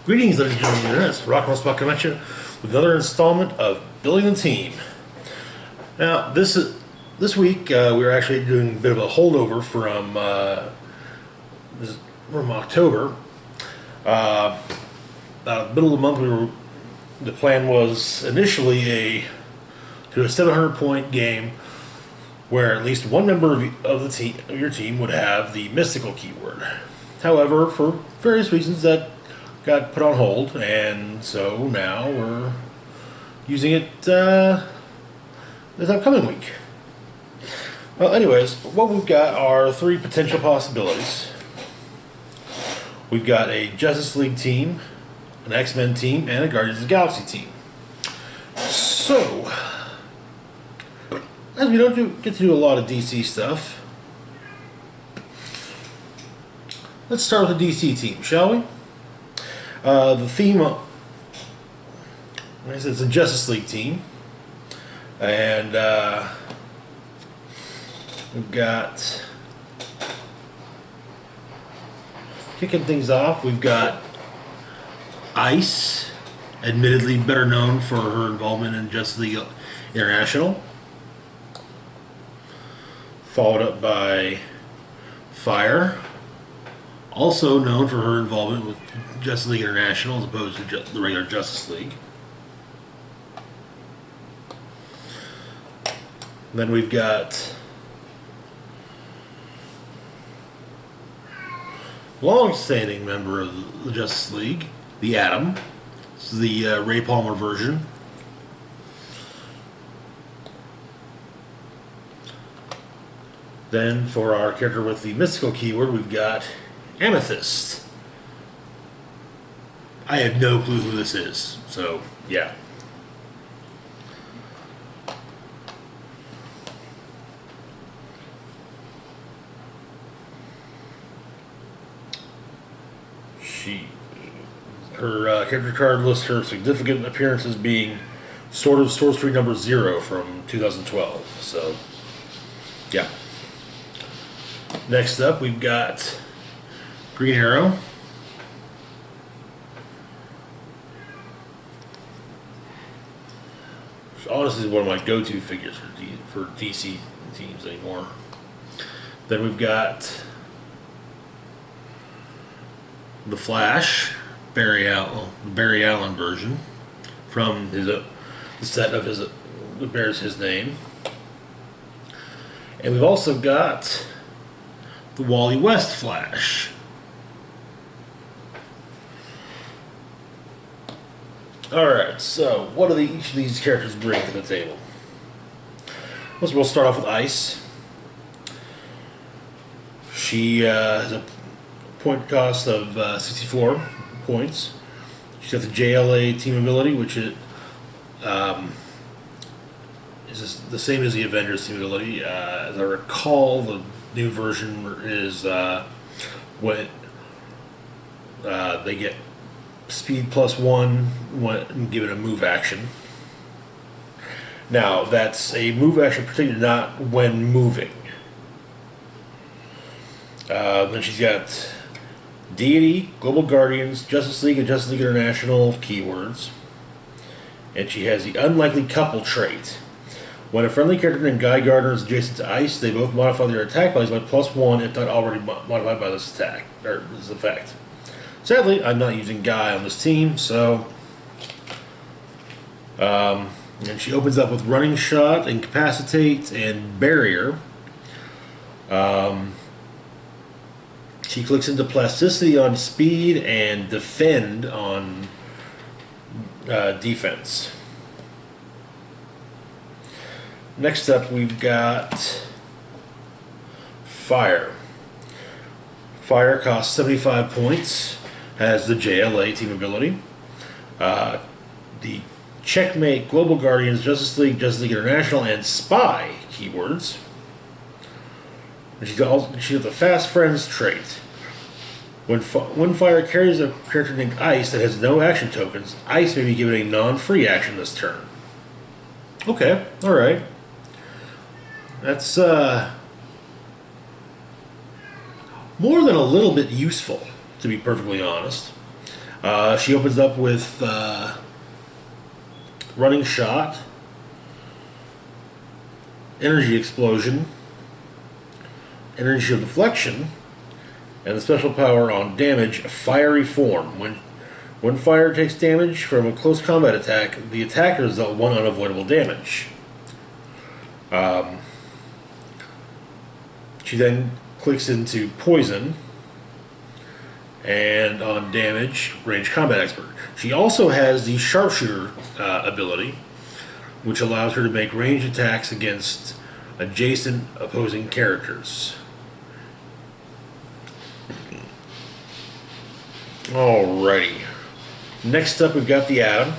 Greetings, ladies and gentlemen. It's Rock and Roll Convention with another installment of Building the Team. Now, this week we were actually doing a bit of a holdover from October. About the middle of the month, the plan was initially to a 700-point game where at least one member of your team would have the mystical keyword. However, for various reasons, that got put on hold, and so now we're using it this upcoming week. Well, anyways, what we've got are three potential possibilities. We've got a Justice League team, an X-Men team, and a Guardians of the Galaxy team. So, as we don't get to do a lot of DC stuff, let's start with the DC team, shall we? The theme, like I said, it's a Justice League team, and we've got, kicking things off, we've got Ice, admittedly better known for her involvement in Justice League International, followed up by Fire, also known for her involvement with Justice League International as opposed to the regular Justice League. Then we've got long-standing member of the Justice League, the Atom. This is the Ray Palmer version. Then for our character with the mystical keyword, we've got Amethyst. I have no clue who this is, so yeah. Her character card lists her significant appearances being Sword of Sorcery number 0 from 2012, so yeah. Next up, we've got Green Arrow. Which honestly is one of my go-to figures for DC teams anymore. Then we've got the Flash, Barry Allen version from the set of his that bears his name. And we've also got the Wally West Flash. Alright, so what do each of these characters bring to the table? We'll start off with Ice. She has a point cost of 64 points. She's got the JLA team ability, which is the same as the Avengers team ability. As I recall, the new version is when they get speed +1 when given a move action. Now, that's a move action, particularly not when moving. Then she's got Deity, Global Guardians, Justice League, and Justice League International keywords. And she has the Unlikely Couple trait. When a friendly character named Guy Gardner is adjacent to Ice, they both modify their attack values by +1 if not already modified by this attack, or this effect. Sadly, I'm not using Guy on this team, so... and she opens up with Running Shot, Incapacitate, and Barrier. She clicks into Plasticity on Speed and Defend on Defense. Next up, we've got Fire. Fire costs 75 points, has the JLA team ability, the Checkmate, Global Guardians, Justice League International, and Spy keywords. And she's got the Fast Friends trait. When Fire carries a character named Ice that has no action tokens, Ice may be given a non-free action this turn. Okay, alright. That's more than a little bit useful, to be perfectly honest. She opens up with running shot, energy explosion, energy shield deflection, and the special power on damage, fiery form. When fire takes damage from a close combat attack, the attacker is dealt one unavoidable damage. She then clicks into poison, and on damage, range combat expert. She also has the sharpshooter ability, which allows her to make ranged attacks against adjacent opposing characters. Alrighty. Next up, we've got the Atom.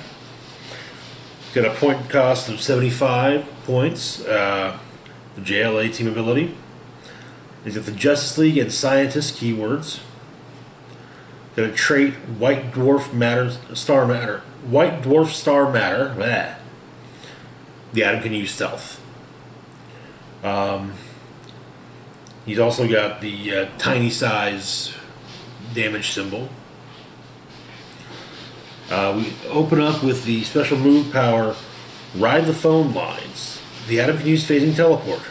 It's got a point cost of 75 points. The JLA team ability. He's got the Justice League and Scientist keywords. Got a trait White Dwarf Star Matter. Bleh. The Atom can use stealth. He's also got the tiny size damage symbol. We open up with the special move power, Ride the Phone Lines. The Atom can use phasing teleport.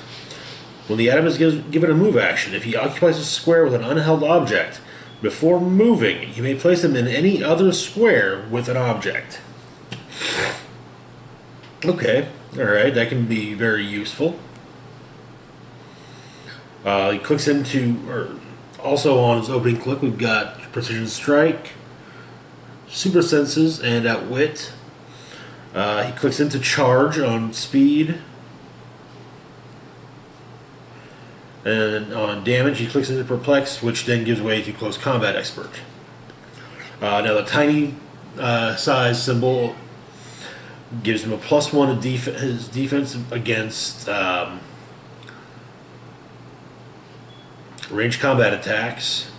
When the Atom is given a move action, if he occupies a square with an unheld object, before moving, he may place him in any other square with an object. Okay, alright, that can be very useful. He clicks into, also on his opening click, we've got Precision Strike, Super Senses, and Outwit. He clicks into Charge on Speed. And on damage, he clicks into Perplex, which then gives way to Close Combat Expert. Now the tiny size symbol gives him a +1 to his defense against range combat attacks.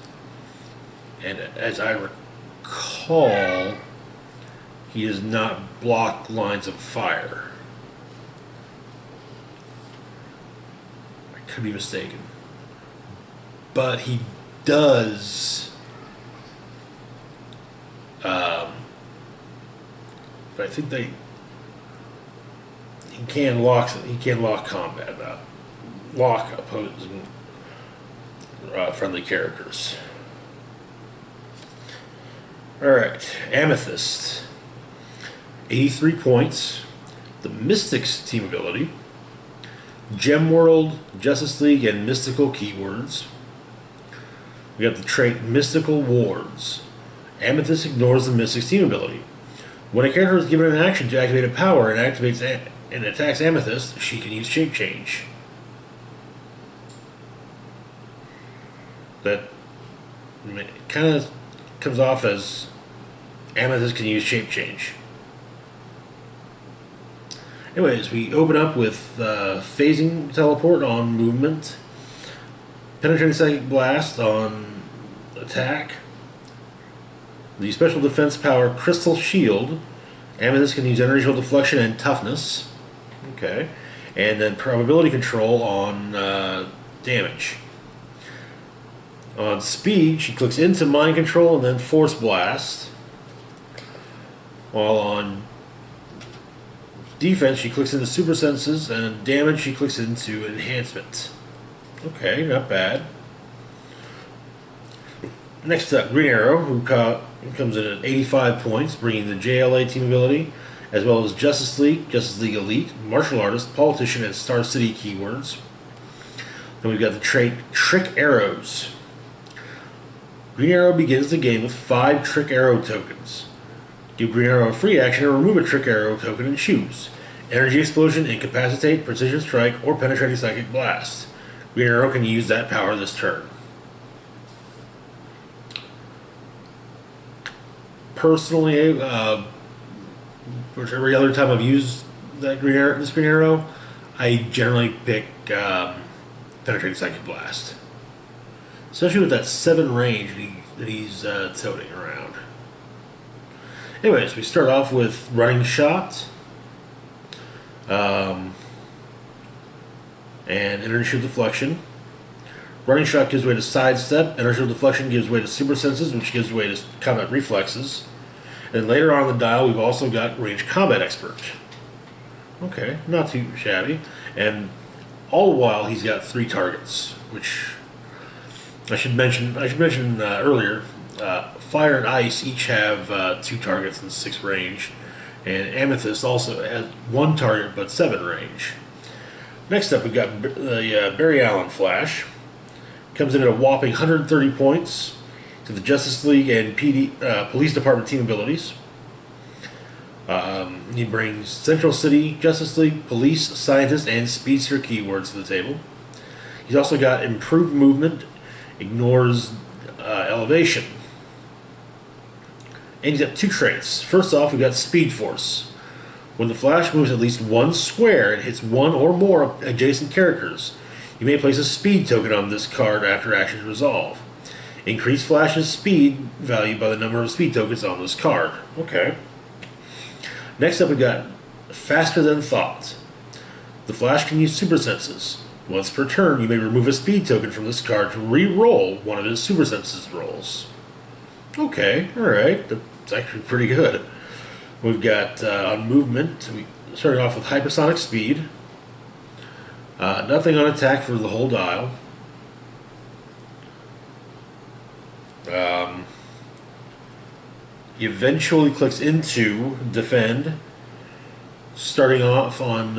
And as I recall, he does not block lines of fire. Could be mistaken, but he does. But I think he can lock combat, lock opposing friendly characters. All right, Amethyst, 83 points. The Mystics team ability. Gem World, Justice League, and Mystical keywords. We got the trait Mystical Wards. Amethyst ignores the Mystics team ability. When a character is given an action to activate a power and attacks Amethyst, she can use Shape Change. That kind of comes off as Amethyst can use Shape Change. Anyways, we open up with phasing teleport on movement, penetrating psychic blast on attack, the special defense power Crystal Shield. Amethyst can use energy shield deflection and toughness. Okay, and then probability control on damage. On speed, she clicks into mind control and then force blast. While on defense, she clicks into super senses, and damage, she clicks into enhancement. Okay, not bad. Next up, Green Arrow, who comes in at 85 points, bringing the JLA team ability, as well as Justice League Elite, Martial Artist, Politician, and Star City keywords. Then we've got the trait Trick Arrows. Green Arrow begins the game with 5 Trick Arrow tokens. Give Green Arrow a free action or remove a Trick Arrow token and choose Energy Explosion, Incapacitate, Precision Strike, or Penetrating Psychic Blast. Green Arrow can use that power this turn. Personally, every other time I've used this Green Arrow, I generally pick Penetrating Psychic Blast. Especially with that 7 range that he's toting around. Anyways, we start off with Running Shot, and Energy Shield Deflection, Running shot gives way to sidestep. Inertial deflection gives way to super senses, which gives way to combat reflexes. And later on the dial, we've also got range combat expert. Okay, not too shabby. And all the while, he's got 3 targets, which I should mention earlier. Fire and ice each have 2 targets and 6 range, and amethyst also has 1 target but 7 range. Next up, we've got the Barry Allen Flash. Comes in at a whopping 130 points to the Justice League and Police Department team abilities. He brings Central City, Justice League, Police, Scientist, and Speedster keywords to the table. He's also got improved movement, ignores elevation. And he's got 2 traits. First off, we've got Speed Force. When the Flash moves at least 1 square and hits 1 or more adjacent characters, you may place a speed token on this card after actions resolve. Increase Flash's speed value by the number of speed tokens on this card. Okay. Next up, we've got Faster Than Thought. The Flash can use super senses. Once per turn, you may remove a speed token from this card to re-roll one of his super senses rolls. Okay, alright. That's actually pretty good. We've got on movement, we started off with hypersonic speed. Nothing on attack for the whole dial. He eventually clicks into defend. Starting off on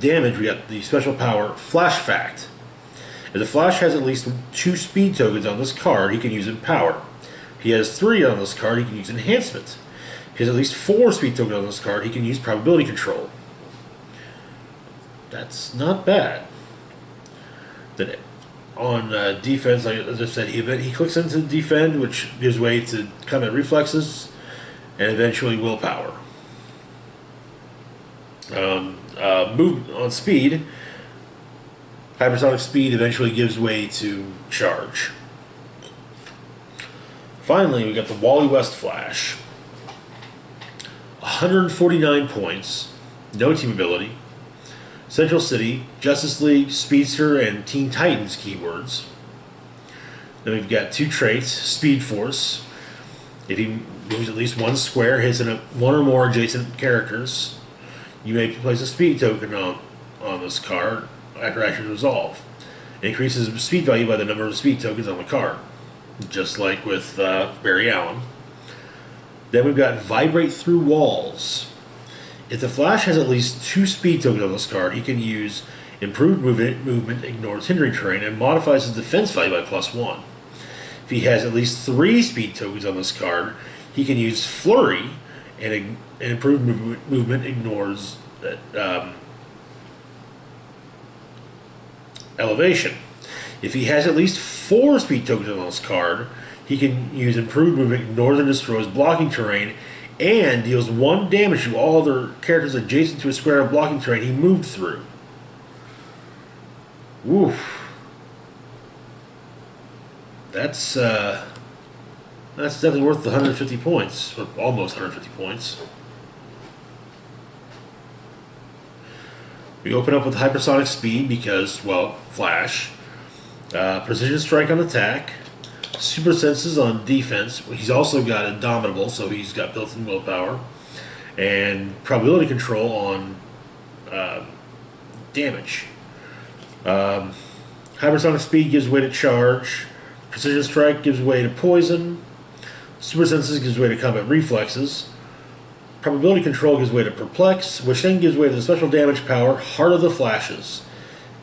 damage, we got the special power Flash Fact. If the Flash has at least 2 speed tokens on this card, he can use Empower. If he has 3 on this card, he can use Enhancement. If he has at least 4 speed tokens on this card, he can use Probability Control. That's not bad. Then on defense, like as I said, he clicks into defend, which gives way to combat reflexes, and eventually willpower. Move on speed. Hypersonic speed eventually gives way to charge. Finally, we got the Wally West Flash. 149 points, no team ability. Central City, Justice League, Speedster, and Teen Titans keywords. Then we've got 2 traits, Speed Force. If he moves at least 1 square, hits 1 or more adjacent characters, you may place a speed token on this card after action resolve. It increases the speed value by the number of speed tokens on the card, just like with Barry Allen. Then we've got Vibrate Through Walls. If the Flash has at least 2 speed tokens on this card, he can use Improved Movement, Ignores Hindering Terrain, and modifies his defense value by +1. If he has at least 3 speed tokens on this card, he can use Flurry, and Improved Movement ignores elevation. If he has at least 4 speed tokens on this card, he can use Improved Movement, ignores and destroys blocking terrain, and deals 1 damage to all other characters adjacent to a square of blocking terrain he moved through. Woof. That's definitely worth the 150 points, or almost 150 points. We open up with hypersonic speed because, well, Flash. Precision strike on attack. Super senses on defense. He's also got Indomitable, so he's got built-in willpower. And probability control on damage. Hypersonic speed gives way to charge. Precision strike gives way to poison. Super senses gives way to combat reflexes. Probability control gives way to perplex, which then gives way to the special damage power Heart of the Flashes.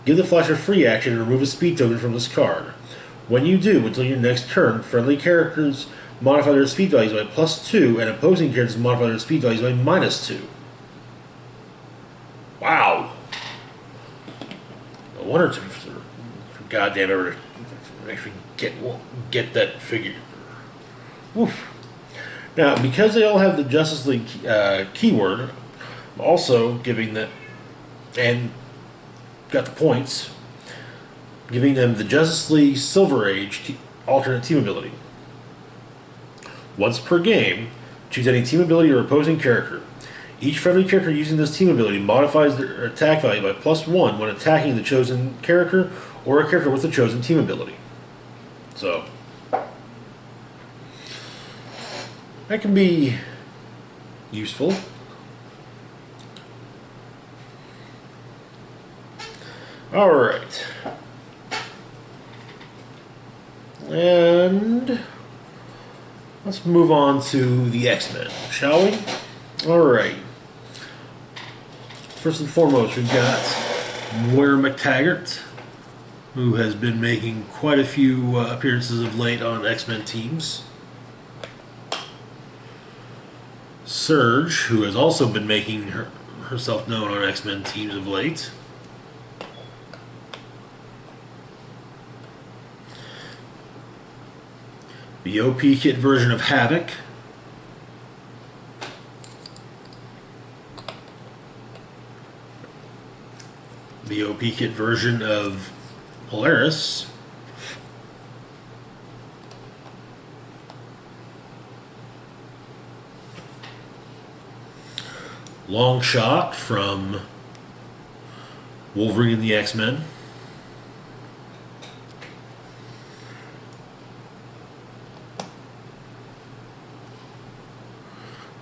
Give the Flash a free action and remove a speed token from this card. When you do, until your next turn, friendly characters modify their speed values by +2, and opposing characters modify their speed values by -2. Wow! I wonder if goddamn ever actually get that figure. Woof. Now, because they all have the Justice League keyword, I'm also giving that, and got the points, giving them the Justice League Silver Age alternate team ability. Once per game, choose any team ability or opposing character. Each friendly character using this team ability modifies their attack value by +1 when attacking the chosen character or a character with a chosen team ability. So that can be useful. Alright. And let's move on to the X-Men, shall we? Alright. First and foremost, we've got Moira McTaggart, who has been making quite a few appearances of late on X-Men teams. Surge, who has also been making herself known on X-Men teams of late. The OP kit version of Havoc. The OP kit version of Polaris. Long Shot from Wolverine and the X-Men.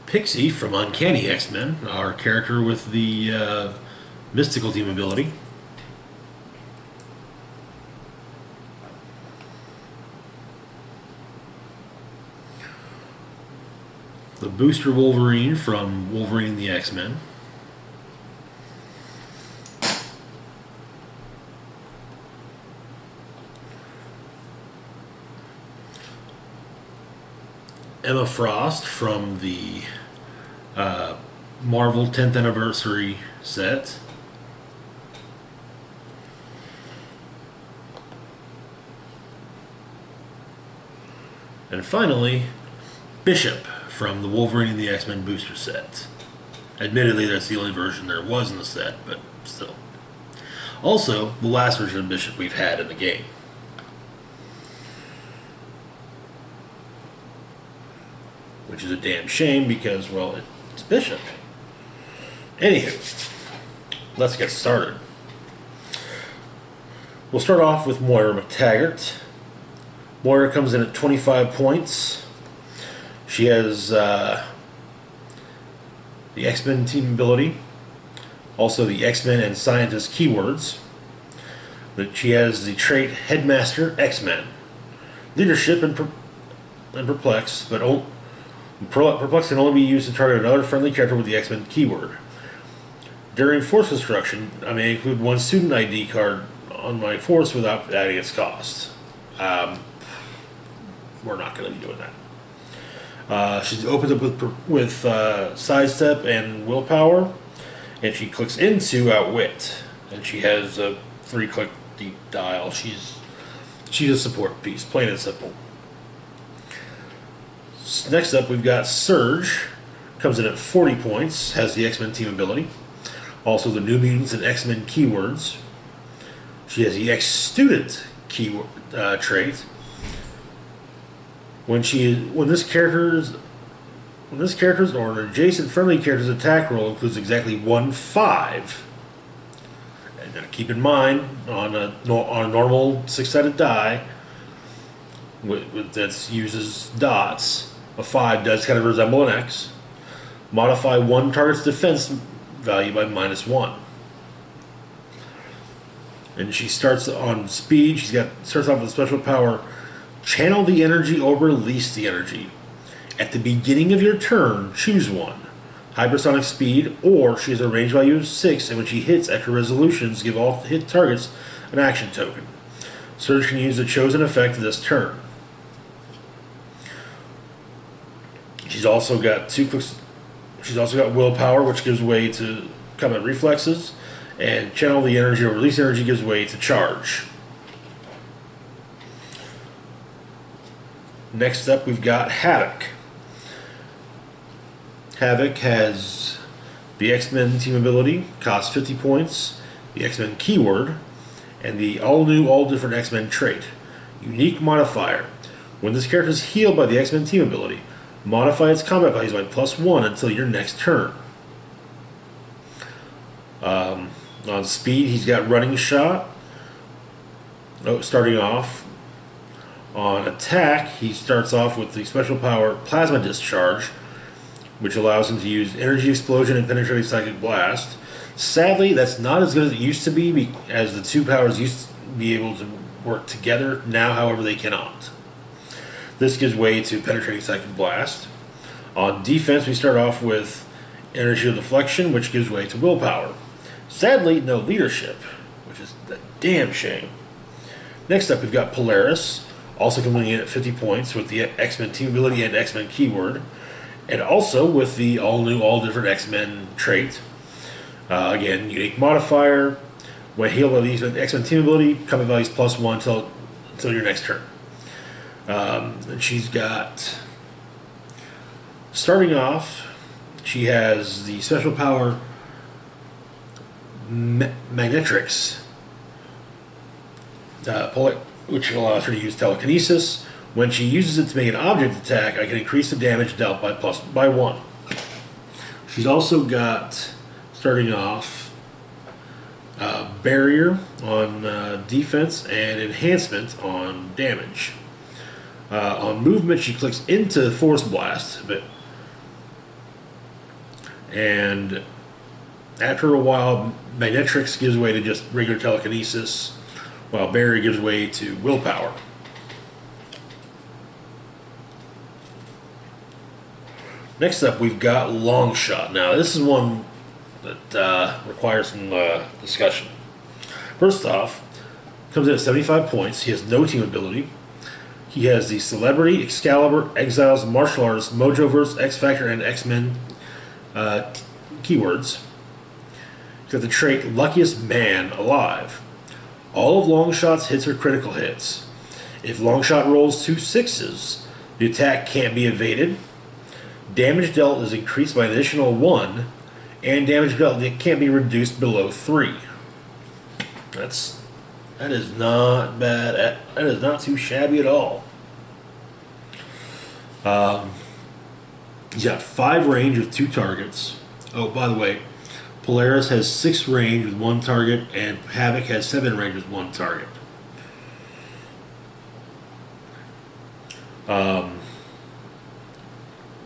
Pixie from Uncanny X-Men, our character with the mystical team ability. The Booster Wolverine from Wolverine and the X-Men. Emma Frost from the Marvel 10th Anniversary set. And finally, Bishop from the Wolverine and the X-Men booster set. Admittedly, that's the only version there was in the set, but still. Also, the last version of Bishop we've had in the game. Which is a damn shame because, well, it's Bishop. Anywho, let's get started. We'll start off with Moira McTaggart. Moira comes in at 25 points. She has the X-Men team ability, also the X-Men and Scientist keywords. But she has the trait Headmaster X-Men, Leadership and Perplex, but Perplex can only be used to target another friendly character with the X-Men keyword. During force construction, I may include one student ID card on my force without adding its cost. We're not going to be doing that. She opens up with sidestep and willpower, and she clicks into outwit, and she has a 3-click deep dial. She's a support piece, plain and simple. Next up, we've got Surge. Comes in at 40 points, has the X-Men team ability, also the New Mutants and X-Men keywords. She has the X-Student keyword trait. When this character's or an adjacent friendly character's attack roll includes exactly 1/5. And keep in mind, on a normal 6-sided die that uses dots, a 5 does kind of resemble an X. Modify one target's defense value by -1. And she starts on speed. Starts off with special power. Channel the energy or release the energy. At the beginning of your turn, choose one. Hypersonic speed, or she has a range value of 6, and when she hits after resolutions, give all hit targets an action token. Surge can use the chosen effect this turn. She's also got 2 clicks. She's also got willpower, which gives way to combat reflexes, and channel the energy or release energy gives way to charge. Next up, we've got Havoc. Havoc has the X-Men team ability, costs 50 points, the X-Men keyword, and the all-new, all-different X-Men trait. Unique modifier. When this character is healed by the X-Men team ability, modify its combat values by +1 until your next turn. On speed, he's got Running Shot, starting off on attack, he starts off with the special power Plasma Discharge, which allows him to use Energy Explosion and Penetrating Psychic Blast. Sadly, that's not as good as it used to be, as the two powers used to be able to work together. Now, however, they cannot. This gives way to Penetrating Psychic Blast. On defense, we start off with Energy Deflection, which gives way to Willpower. Sadly, no Leadership, which is a damn shame. Next up, we've got Polaris, also coming in at 50 points with the X-Men Team Ability and X-Men Keyword, and also with the all-new, all-different X-Men trait. Again, unique modifier. When healed by these X-Men Team Ability, combat values +1 until your next turn. And she's got, starting off, she has the special power Magnetrix, which allows her to use telekinesis. When she uses it to make an object attack, I can increase the damage dealt by 1. She's also got, starting off, Barrier on defense and Enhancement on damage. On movement, she clicks into Force Blast, and after a while, Magnetrix gives way to just regular telekinesis, while Barrier gives way to Willpower. Next up, we've got Longshot. Now, this is one that requires some discussion. First off, comes in at 75 points. He has no team ability. He has the Celebrity, Excalibur, Exiles, Martial Artist, Mojoverse, X Factor, and X-Men keywords. He's got the trait Luckiest Man Alive. All of Longshot's hits are critical hits. If Longshot rolls 2 6s, the attack can't be evaded. Damage dealt is increased by an additional 1, and damage dealt can't be reduced below 3. That is not bad. That is not too shabby at all. He's got 5 range with 2 targets. Oh, by the way, Polaris has 6 range with 1 target, and Havoc has 7 range with 1 target.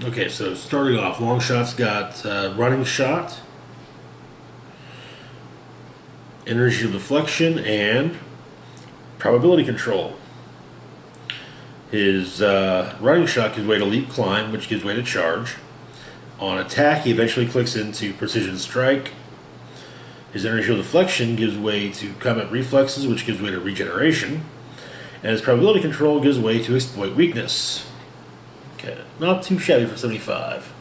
Okay, so starting off, Longshot's got Running Shot, Energy Deflection, and Probability Control. His Running Shot gives way to Leap Climb, which gives way to Charge. On attack, he eventually clicks into Precision Strike. His Energy Deflection gives way to Combat Reflexes, which gives way to Regeneration. And his Probability Control gives way to Exploit Weakness. Okay, not too shabby for 75.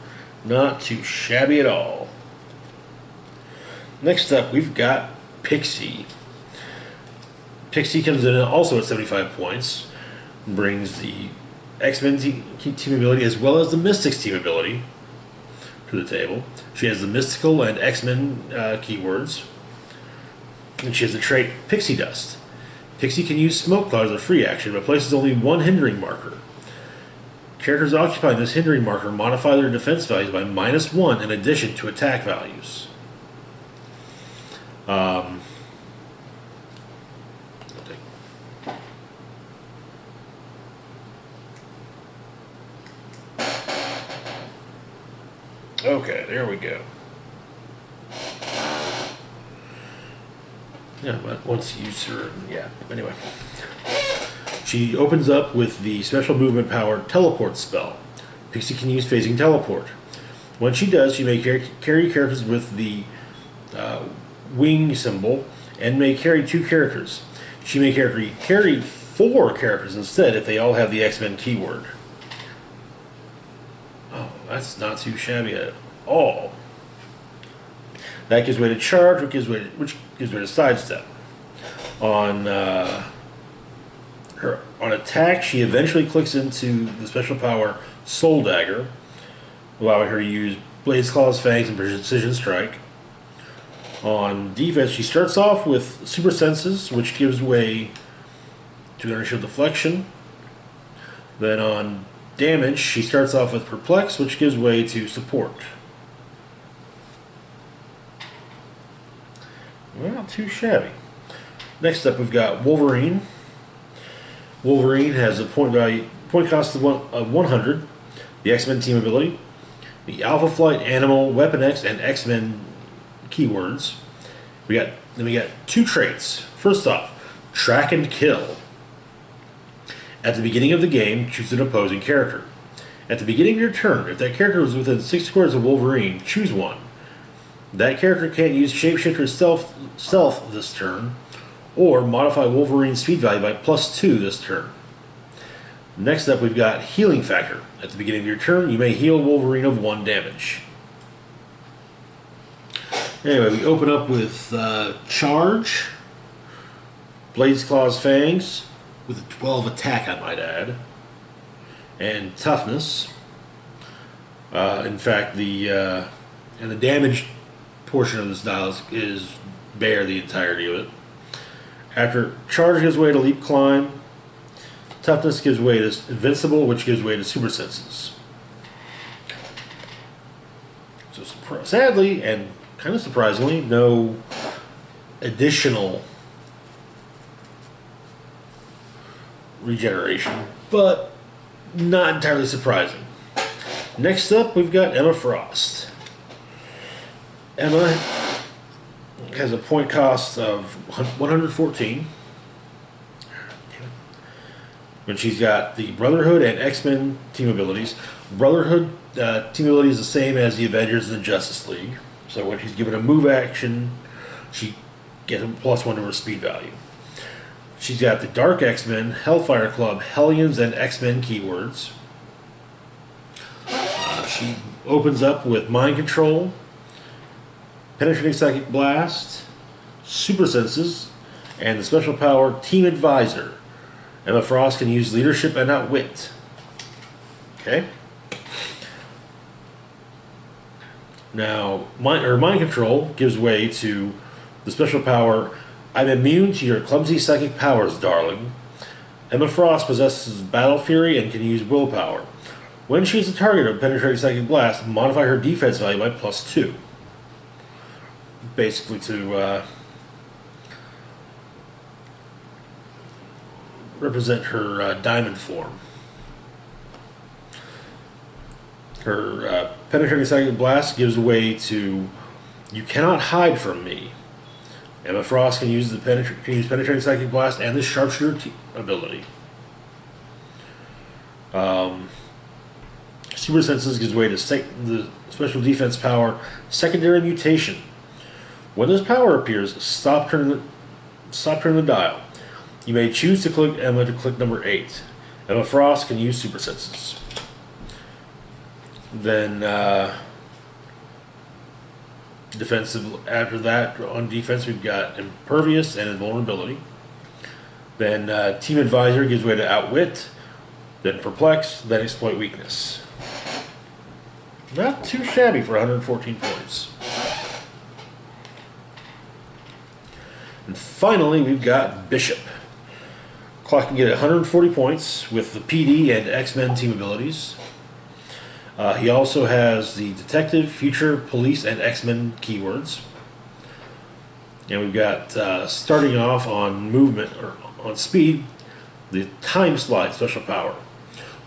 Not too shabby at all. Next up, we've got Pixie. Pixie comes in also at 75 points. Brings the X-Men team ability as well as the Mystics team ability to the table. She has the Mystical and X-Men keywords. And she has the trait Pixie Dust. Pixie can use Smoke Cloud as a free action, but places only 1 hindering marker. Characters occupying this hindering marker modify their defense values by -1 in addition to attack values. Okay, there we go. Yeah, but once you use her, yeah, anyway. She opens up with the special movement power Teleport spell. Pixie can use Phasing Teleport. When she does, she may carry characters with the wing symbol and may carry 2 characters. She may carry 4 characters instead if they all have the X-Men keyword. Oh, that's not too shabby at all. That gives way to Charge, which gives way to Sidestep. On attack, she eventually clicks into the special power Soul Dagger, allowing her to use Blaze Claws, Fangs, and Precision Strike. On defense, she starts off with Super Senses, which gives way to Inertial Deflection. Then on damage, she starts off with Perplex, which gives way to Support. Well, not too shabby. Next up, we've got Wolverine. Wolverine has a point cost of 100. The X-Men team ability, the Alpha Flight, Animal, Weapon X, and X-Men keywords. We got 2 traits. First off, Track and Kill. At the beginning of the game, choose an opposing character. At the beginning of your turn, if that character was within 6 squares of Wolverine, choose one. That character can't use Shapeshifter stealth this turn, or modify Wolverine's speed value by +2 this turn. Next up, we've got Healing Factor. At the beginning of your turn, you may heal Wolverine of 1 damage. Anyway, we open up with Charge, Blades, Claws, Fangs, with a 12 attack, I might add, and Toughness. In fact, the damage portion of this dial is bare the entirety of it. After Charge gives way to Leap, Climb. Toughness gives way to Invincible, which gives way to Super Senses. So sadly, and kind of surprisingly, no additional regeneration, but not entirely surprising. Next up, we've got Emma Frost. Emma has a point cost of 114. When she's got the Brotherhood and X-Men team abilities. Brotherhood team ability is the same as the Avengers and the Justice League. So when she's given a move action, she gets a +1 to her speed value. She's got the Dark X-Men, Hellfire Club, Hellions, and X-Men keywords. She opens up with Mind Control, Penetrating Psychic Blast, Super Senses, and the special power Team Advisor. Emma Frost can use Leadership and Outwit. Okay. Now, Mind Control gives way to the special power, I'm immune to your clumsy psychic powers, darling. Emma Frost possesses Battle Fury and can use Willpower. When she is the target of Penetrating Psychic Blast, modify her defense value by +2. Basically to represent her diamond form. Her Penetrating Psychic Blast gives way to You Cannot Hide From Me. Emma Frost can use Penetrating Psychic Blast and the Sharpshooter ability. Super Senses gives way to the special defense power Secondary Mutation. When this power appears, stop turning the dial. You may choose to click Emma to click number 8. Emma Frost can use Super Senses. Then defensive. After that, on defense, we've got Impervious and Invulnerability. Then Team Advisor gives way to Outwit. Then Perplex. Then Exploit Weakness. Not too shabby for 114 points. And finally, we've got Bishop. Clock can get 140 points with the PD and X-Men team abilities. He also has the Detective, Future, Police, and X-Men keywords. And we've got, starting off on movement, or on speed, the Time Slide special power.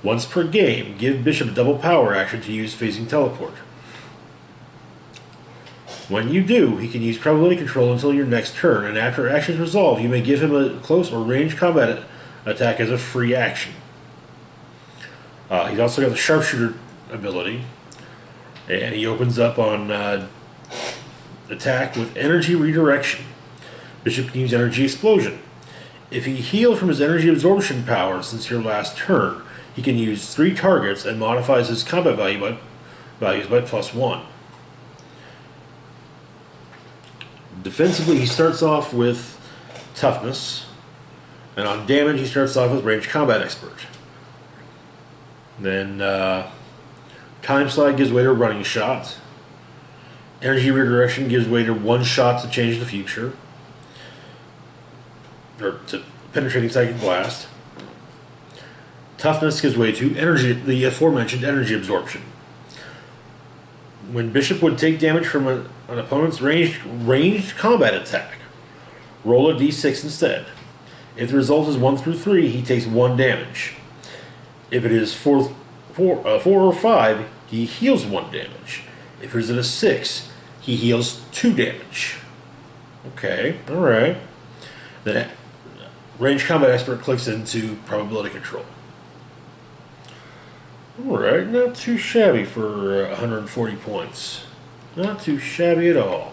Once per game, give Bishop a double power action to use Phasing Teleport. When you do, he can use probability control until your next turn, and after actions resolve, you may give him a close or range combat attack as a free action. He's also got the Sharpshooter ability, and he opens up on attack with Energy Redirection. Bishop can use Energy Explosion. If he healed from his Energy Absorption power since your last turn, he can use 3 targets and modifies his combat values by +1. Defensively, he starts off with Toughness, and on damage, he starts off with Ranged Combat Expert. Then Time Slide gives way to Running Shot. Energy Redirection gives way to 1 shot to change the future, or to Penetrating Psychic Blast. Toughness gives way to the aforementioned Energy Absorption. When Bishop would take damage from an opponent's ranged combat attack, roll a d6 instead. If the result is 1 through 3, he takes 1 damage. If it is 4 or 5, he heals 1 damage. If it is at a 6, he heals 2 damage. Okay, alright. Then Range Combat Expert clicks into probability control. Alright, not too shabby for 140 points. Not too shabby at all.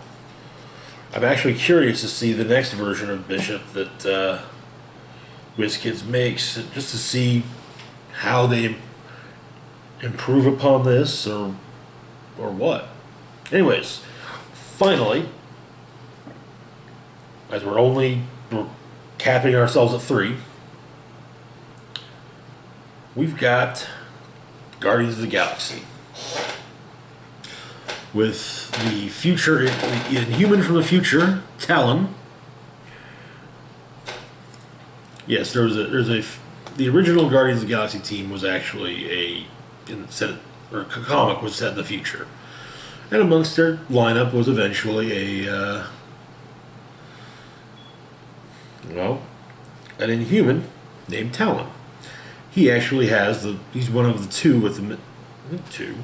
I'm actually curious to see the next version of Bishop that WizKids makes, just to see how they improve upon this or what. Anyways, finally, as we're capping ourselves at 3, we've got Guardians of the Galaxy. With the future, Inhuman from the future, Talon. Yes, the original Guardians of the Galaxy team was actually comic was set in the future, and amongst their lineup was eventually an Inhuman named Talon. He actually he's one of the 2 with the 2.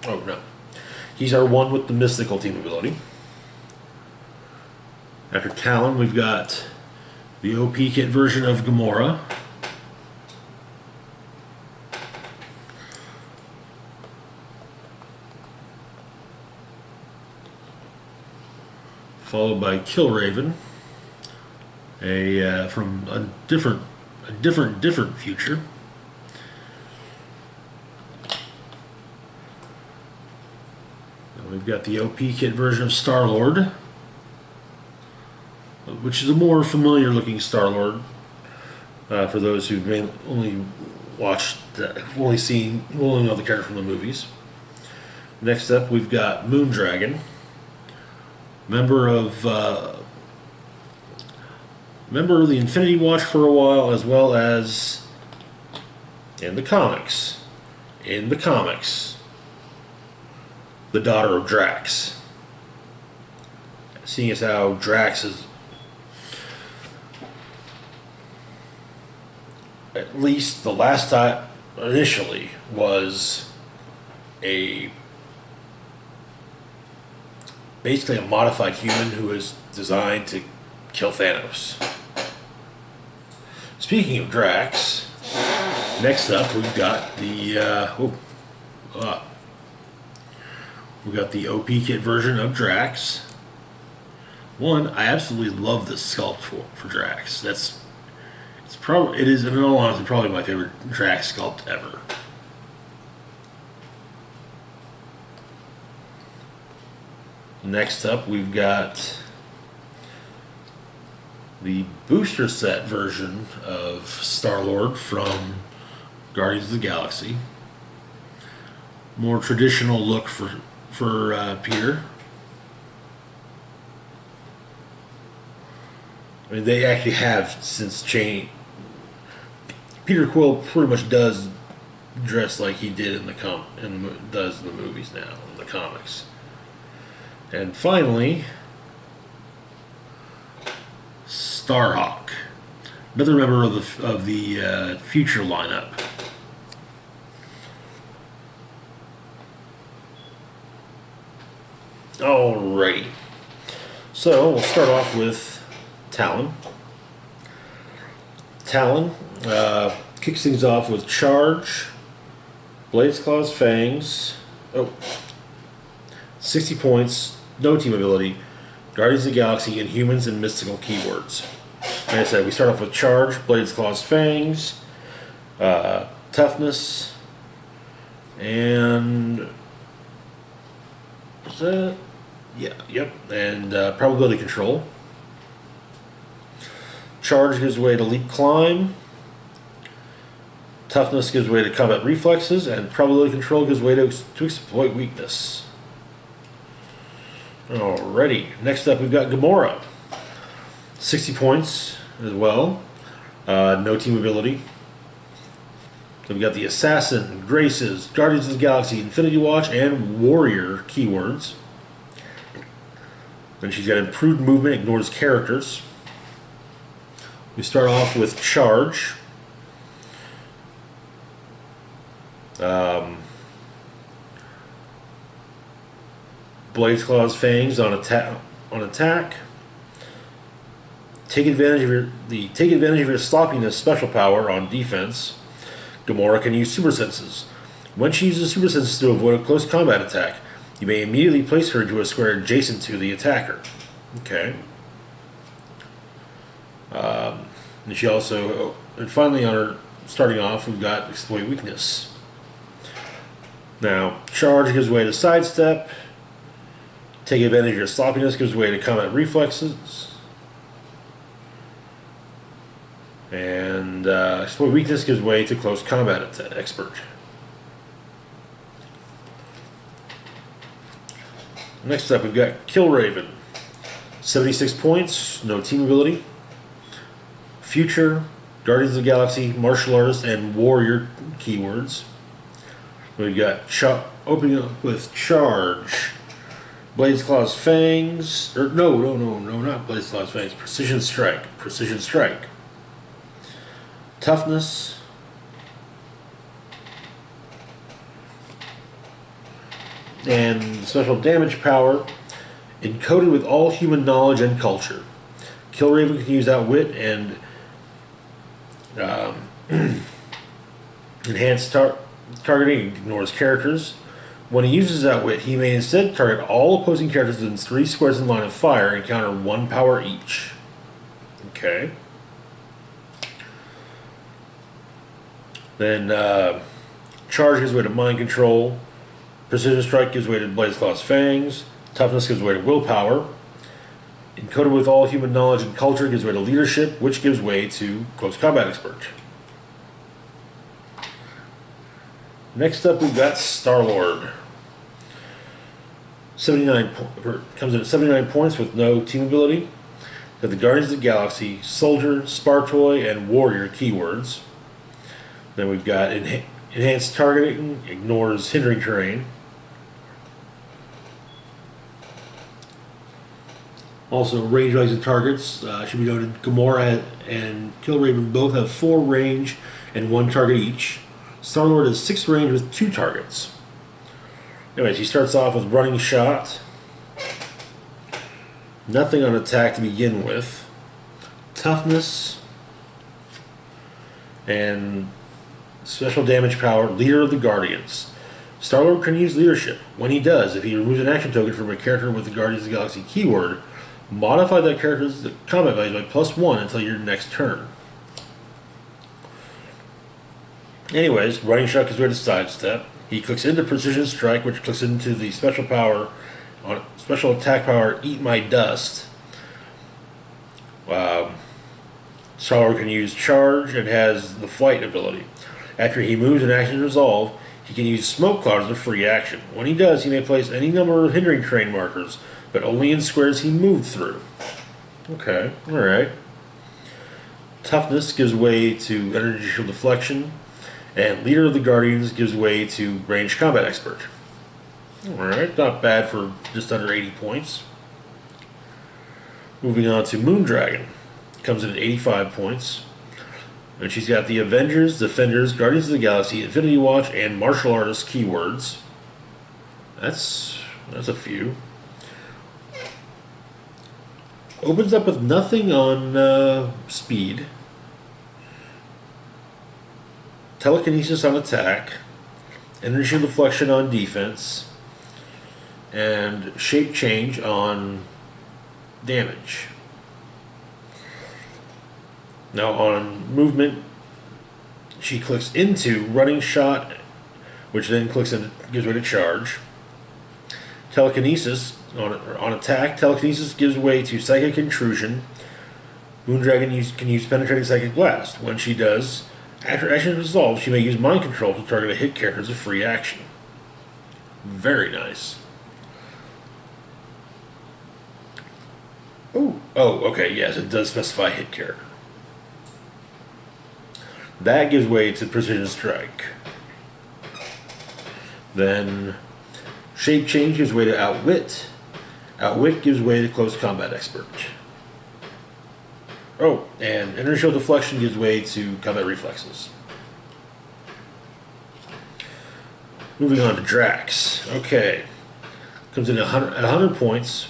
Oh, no. He's our 1 with the mystical team ability. After Talon, we've got the OP kit version of Gamora. Followed by Killraven, from a different future. We've got the OP kit version of Star-Lord, which is a more familiar looking Star-Lord for those who've only know the character from the movies. Next up, we've got Moondragon, member of the Infinity Watch for a while, as well as in the comics, the daughter of Drax. Seeing as how Drax is, at least the last time initially, was basically a modified human who is designed to kill Thanos. Speaking of Drax, next up we've got the OP kit version of Drax. I absolutely love this sculpt for Drax. It is, in all honesty, probably my favorite Drax sculpt ever. Next up, we've got the booster set version of Star-Lord from Guardians of the Galaxy. More traditional look for Peter. I mean, they actually have since changed. Peter Quill pretty much does dress like he did in the movies now, in the comics. And finally, Starhawk, another member of the future lineup. Alrighty, so we'll start off with Talon. Talon kicks things off with Charge, Blades, Claws, Fangs. 60 points, no team ability, Guardians of the Galaxy, Inhumans, and mystical keywords. Like I said, we start off with Charge, Blades, Claws, Fangs, Toughness, and what's that? And probability control. Charge gives way to leap climb. Toughness gives way to combat reflexes, and probability control gives way to exploit weakness. Alrighty, next up we've got Gamora. 60 points as well. No team ability. So we've got the Assassin, Graces, Guardians of the Galaxy, Infinity Watch, and Warrior keywords. Then she's got improved movement, ignores characters. We start off with Charge. Blades, Claws, Fangs on attack. Take advantage of your sloppiness special power on defense. Gamora can use super senses. When she uses super senses to avoid a close combat attack, you may immediately place her into a square adjacent to the attacker. Okay. And she also, and finally, on her starting off, we've got Exploit Weakness. Now, Charge gives way to Sidestep. Take advantage of your sloppiness gives way to combat reflexes. And Exploit Weakness gives way to Close Combat Expert. Next up, we've got Kill Raven. 76 points, no team ability. Future, Guardians of the Galaxy, Martial Artist, and Warrior keywords. We've got opening up with Charge. Blades, Claws, Fangs. No, not Blades, Claws, Fangs. Precision Strike. Toughness. And special damage power. Encoded with all human knowledge and culture. Killraven can use Outwit and enhanced targeting, ignores characters. When he uses Outwit, he may instead target all opposing characters within 3 squares in line of fire and counter 1 power each. Okay. Then Charge gives way to Mind Control. Precision Strike gives way to Blades, Claws, Fangs. Toughness gives way to Willpower. Encoded with all human knowledge and culture gives way to Leadership, which gives way to Close Combat Expert. Next up, we've got Star-Lord. 79 comes in at 79 points with no team ability. Got the Guardians of the Galaxy, Soldier, Spartoy, and Warrior keywords. Then we've got enhanced targeting, ignores hindering terrain. Also, range-wise of targets should be noted. Gamora and Killraven both have 4 range and 1 target each. Star-Lord has 6 range with 2 targets. Anyways, he starts off with Running Shot. Nothing on attack to begin with. Toughness. And special damage power, Leader of the Guardians. Star-Lord can use Leadership. When he does, if he removes an action token from a character with the Guardians of the Galaxy keyword, modify that character's combat value by +1 until your next turn. Anyways, Running Shot gives way to Sidestep. He clicks into Precision Strike, which clicks into the special attack power, Eat My Dust. Star-Lord can use Charge and has the Flight ability. After he moves an action resolve, he can use Smoke Cloud as a free action. When he does, he may place any number of hindering terrain markers, but only in squares he moved through. Okay, alright. Toughness gives way to Energy Shield Deflection, and Leader of the Guardians gives way to Ranged Combat Expert. Alright, not bad for just under 80 points. Moving on to Moondragon. Comes in at 85 points. And she's got the Avengers, Defenders, Guardians of the Galaxy, Infinity Watch, and Martial Artist keywords. That's a few. Opens up with nothing on speed. Telekinesis on attack. Energy Deflection on defense. And Shape Change on damage. Now on movement, she clicks into Running Shot, which then clicks and gives way to Charge. Telekinesis on attack. Telekinesis gives way to Psychic Intrusion. Moondragon can use Penetrating Psychic Blast. When she does, after action is resolved, she may use Mind Control to target a hit character as a free action. Very nice. Oh, okay, yes, it does specify hit character. That gives way to Precision Strike. Then Shape Change gives way to Outwit. Outwit gives way to Close Combat Expert. Oh, and Inertial Deflection gives way to Combat Reflexes. Moving on to Drax. Okay. Comes in at 100 points.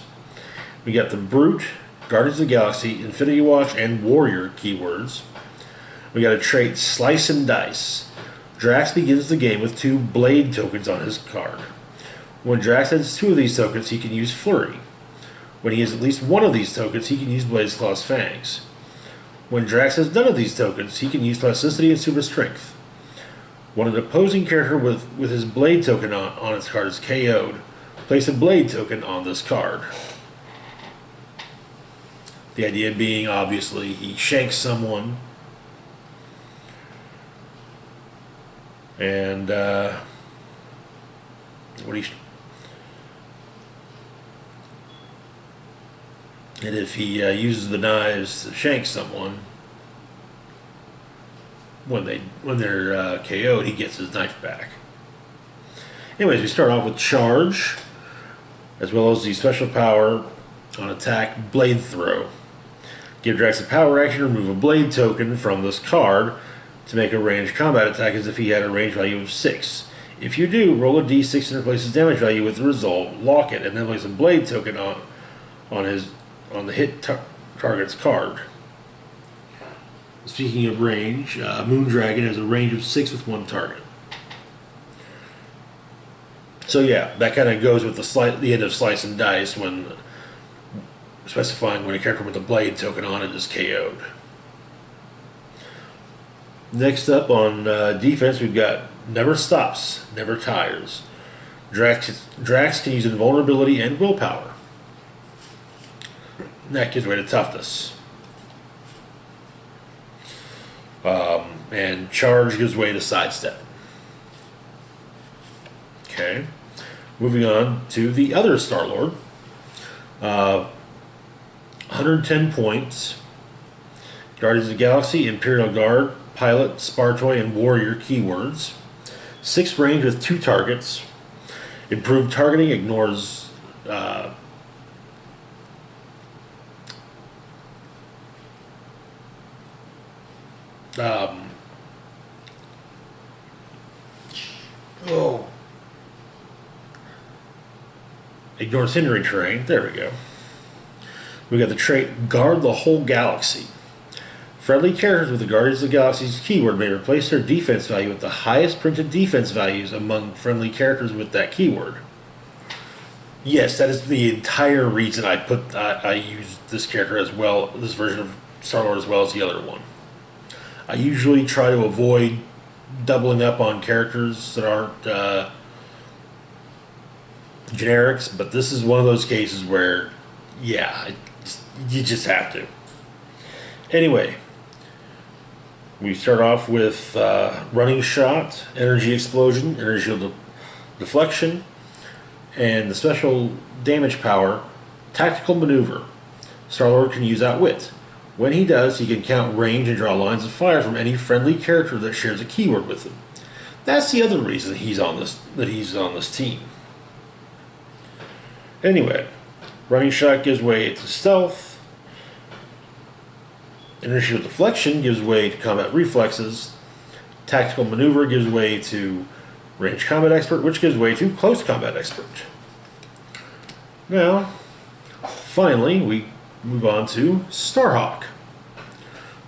We got the Brute, Guardians of the Galaxy, Infinity Watch, and Warrior keywords. We got a trait Slice and Dice. Drax begins the game with 2 Blade tokens on his card. When Drax has 2 of these tokens, he can use Flurry. When he has at least 1 of these tokens, he can use Blade's Claw's Fangs. When Drax has none of these tokens, he can use Plasticity and Super Strength. When an opposing character with his Blade token on its card is KO'd, place a Blade token on this card. The idea being, obviously, he shanks someone. And, and if he uses the knives to shank someone, when they're KO'd, he gets his knife back. Anyways, we start off with Charge, as well as the special power on attack, Blade Throw. Give Drax a power action, remove a Blade token from this card to make a ranged combat attack as if he had a range value of 6. If you do, roll a d6 and replace his damage value with the result, lock it, and then place a Blade token on the hit target's card. Speaking of range, Moondragon has a range of 6 with 1 target. So yeah, that kind of goes with the end of Slice and Dice when specifying when a character with a Blade token on it is KO'd. Next up on defense, we've got Never Stops, Never Tires. Drax can use Invulnerability and Willpower. That gives way to Toughness. And Charge gives way to Sidestep. Okay. Moving on to the other Star-Lord. 110 points. Guardians of the Galaxy, Imperial Guard, Pilot, Spartoy, and Warrior keywords. 6 range with 2 targets. Improved targeting ignores ignores hindering terrain. There we go. We got the trait Guard the Whole Galaxy. Friendly characters with the Guardians of the Galaxy's keyword may replace their defense value with the highest printed defense values among friendly characters with that keyword. Yes, that is the entire reason I use this character as well, this version of Star-Lord as well as the other one. I usually try to avoid doubling up on characters that aren't generics, but this is one of those cases where, yeah, you just have to. Anyway, we start off with Running Shot, Energy Explosion, Energy Deflection, and the special damage power, Tactical Maneuver. Star-Lord can use Outwit. When he does, he can count range and draw lines of fire from any friendly character that shares a keyword with him. That's the other reason he's on this team. Anyway, Running Shot gives way to Stealth. Inertial Deflection gives way to Combat Reflexes. Tactical Maneuver gives way to Range Combat Expert, which gives way to Close Combat Expert. Now, finally, we move on to Starhawk.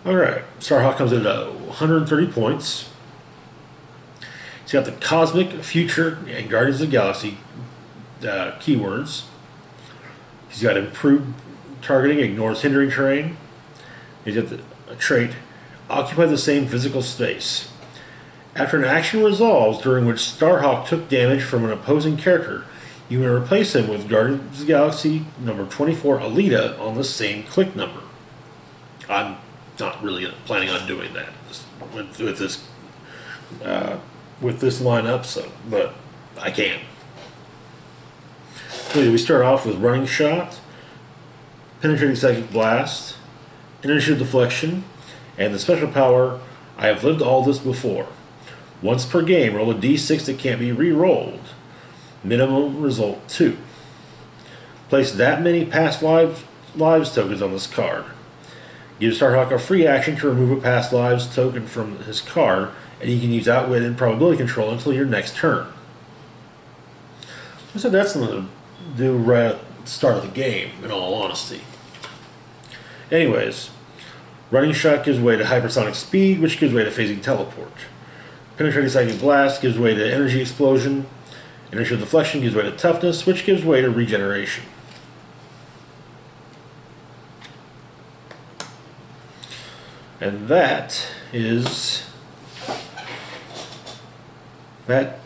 Alright, Starhawk comes in at 130 points. He's got the Cosmic, Future, and Guardians of the Galaxy keywords. He's got improved targeting, ignores hindering terrain. He's got a trait, occupy the same physical space. After an action resolves during which Starhawk took damage from an opposing character, you may replace him with Guardians of the Galaxy number 24 Alita on the same click number. I'm not really planning on doing that with this lineup, but I can. We start off with Running Shot, Penetrating Psychic Blast, Inertial Deflection, and the special power I have lived all this before. Once per game, roll a d6 that can't be re-rolled. Minimum result 2. Place that many past lives tokens on this card. Give Starhawk a free action to remove a past lives token from his card, and he can use Outwit and Probability Control until your next turn. So that's something to do right at the start of the game, in all honesty. Anyways, Running Shot gives way to Hypersonic Speed, which gives way to Phasing Teleport. Penetrating Psychic Blast gives way to Energy Explosion. Inertial Deflection gives way to Toughness, which gives way to Regeneration. And that is that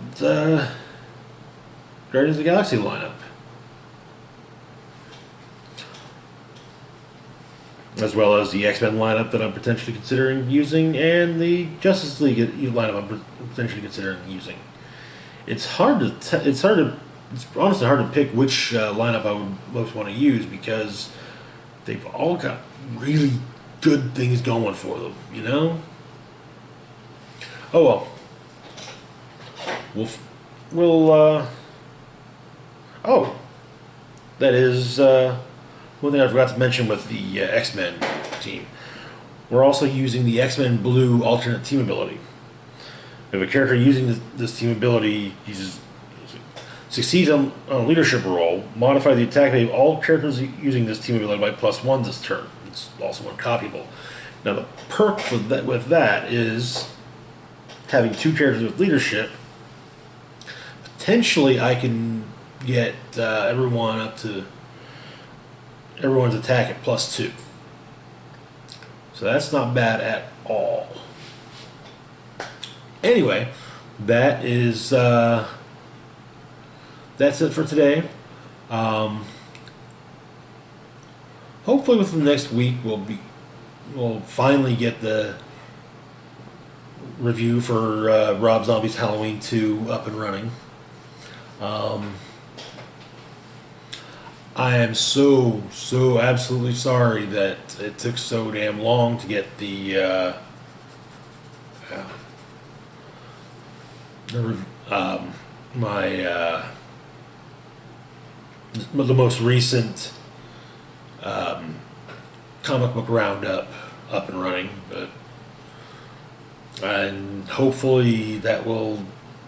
Guardians of the Galaxy lineup. As well as the X-Men lineup that I'm potentially considering using, and the Justice League lineup I'm potentially considering using. It's honestly hard to pick which lineup I would most want to use, because they've all got really good things going for them, you know? Oh well. That is one thing I forgot to mention with the X-Men team. We're also using the X-Men Blue alternate team ability. If a character using this team ability succeeds on a leadership roll, modify the attack value of all characters using this team ability by +1 this turn. It's also uncopyable. Now the perk with that is having 2 characters with leadership. Potentially I can get everyone up to everyone's attack at +2. So that's not bad at all. Anyway, that is that's it for today. Hopefully within the next week we'll finally get the review for Rob Zombie's Halloween 2 up and running. I am so absolutely sorry that it took so damn long to get the most recent comic book roundup up and running, and hopefully that will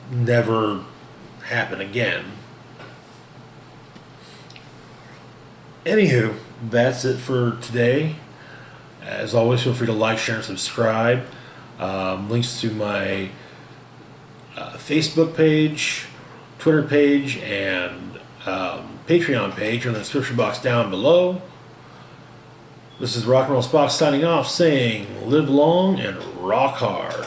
never happen again. Anywho, that's it for today. As always, feel free to like, share, and subscribe. Links to my Facebook page, Twitter page, and Patreon page are in the description box down below. This is Rock and Roll Spock signing off, saying live long and rock hard.